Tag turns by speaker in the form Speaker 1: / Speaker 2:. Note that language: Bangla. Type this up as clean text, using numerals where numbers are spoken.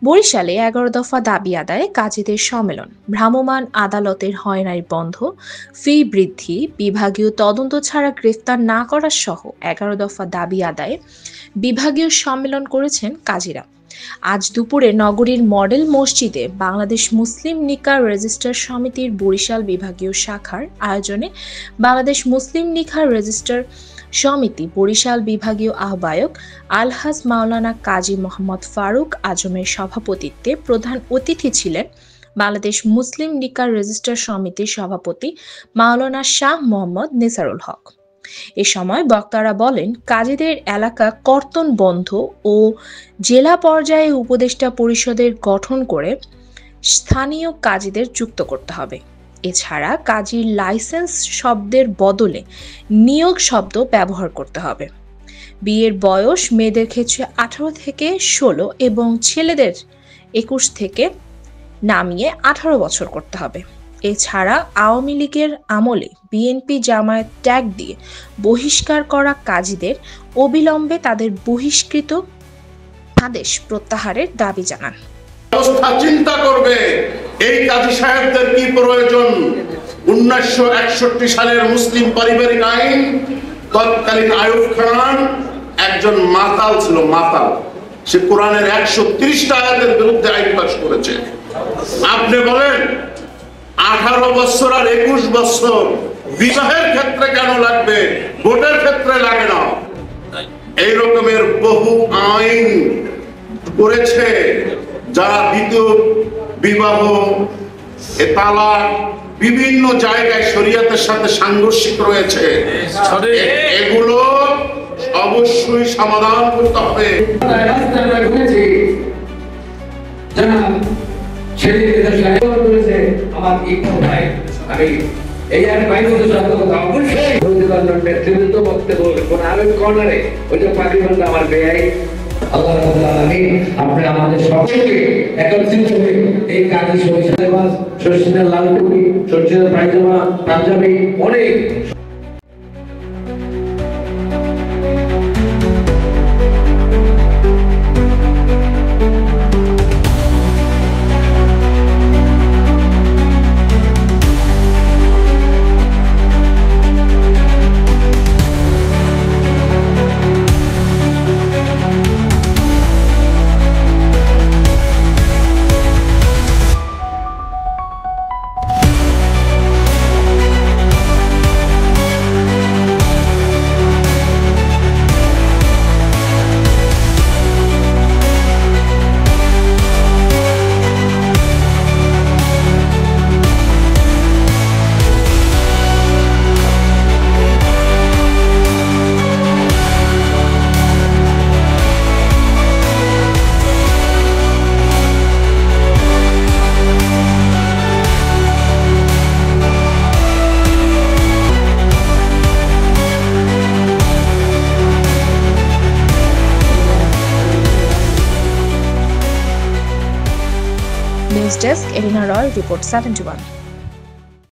Speaker 1: বরিশালে ১১ দফা দাবি আদায়ে কাজীদের সম্মেলন, ভ্রাম্যমাণ আদালতের হয়রানি বন্ধ, ফি বৃদ্ধি, বিভাগীয় তদন্ত ছাড়া গ্রেফতার না করা সহ ১১ দফা দাবি আদায়ে বিভাগীয় সম্মেলন করেছেন কাজীরা। আজ দুপুরে নগরীর মডেল মসজিদে বাংলাদেশ মুসলিম নিকাহ রেজিস্ট্রার সমিতির বরিশাল বিভাগীয় শাখার আয়োজনে বাংলাদেশ মুসলিম নিকাহ রেজিস্ট্রার সমিতি বরিশাল বিভাগীয় আহ্বায়ক আলহাজ মাওলানা কাজী মোহাম্মদ ফারুক আজমের সভাপতিত্বে প্রধান অতিথি ছিলেন বাংলাদেশ মুসলিম নিকাহ রেজিস্ট্রার সমিতির সভাপতি মাওলানা শাহ মোহাম্মদ নেসারুল হক। এ সময় বক্তারা বলেন, কাজীদের এলাকা কর্তন বন্ধ ও জেলা পর্যায়ে উপদেষ্টা পরিষদের গঠন করে স্থানীয় কাজীদের যুক্ত করতে হবে। এছাড়া কাজীর লাইসেন্স শব্দের বদলে নিয়োগ শব্দ ব্যবহার করতে হবে। বিয়ের বয়স মেয়েদের ক্ষেত্রে 18 থেকে 16 এবং ছেলেদের 21 থেকে নামিয়ে 18 বছর করতে হবে। এছাড়া আওয়ামী লীগের আমলে বিএনপি জামায়াত ট্যাগ দিয়ে বহিষ্কার করা কাজীদের অবিলম্বে তাদের বহিষ্কৃত আদেশ প্রত্যাহারের দাবি জানান।
Speaker 2: চিন্তা করবে এই কাজী সাহেবদের কি প্রয়োজন। 1961 সালের মুসলিম পারিবারিক আইন, তৎকালীন আইয়ুব খান একজন মাতাল ছিল, মাতাল। সে কোরআনের 130টা আয়াতের বিরুদ্ধে আইন পাস করেছে। আপনি বলেন 18 বছর আর 21 বছর বিবাহের ক্ষেত্রে কেন লাগবে, ভোটের ক্ষেত্রে লাগে না? এই রকমের বহু আইন করেছে যা দ্বিতীয় বিবাহ, তালাক বিভিন্ন জায়গায় শরীয়তের সাথে সাংঘর্ষিক রয়েছে। এগুলো অবশ্যই সমাধান করতে হবে।
Speaker 3: আল্লাহ রাব্বুল আলামিন আপনি আমাদের সকলকে একত্রিত হয়ে এই কাজী সরিষার লাল টুপি, সরিষার পায়জামা, পাঞ্জাবি অনেক
Speaker 1: নিউজ ডেস্ক, এরিনা রয়, রিপোর্ট 71।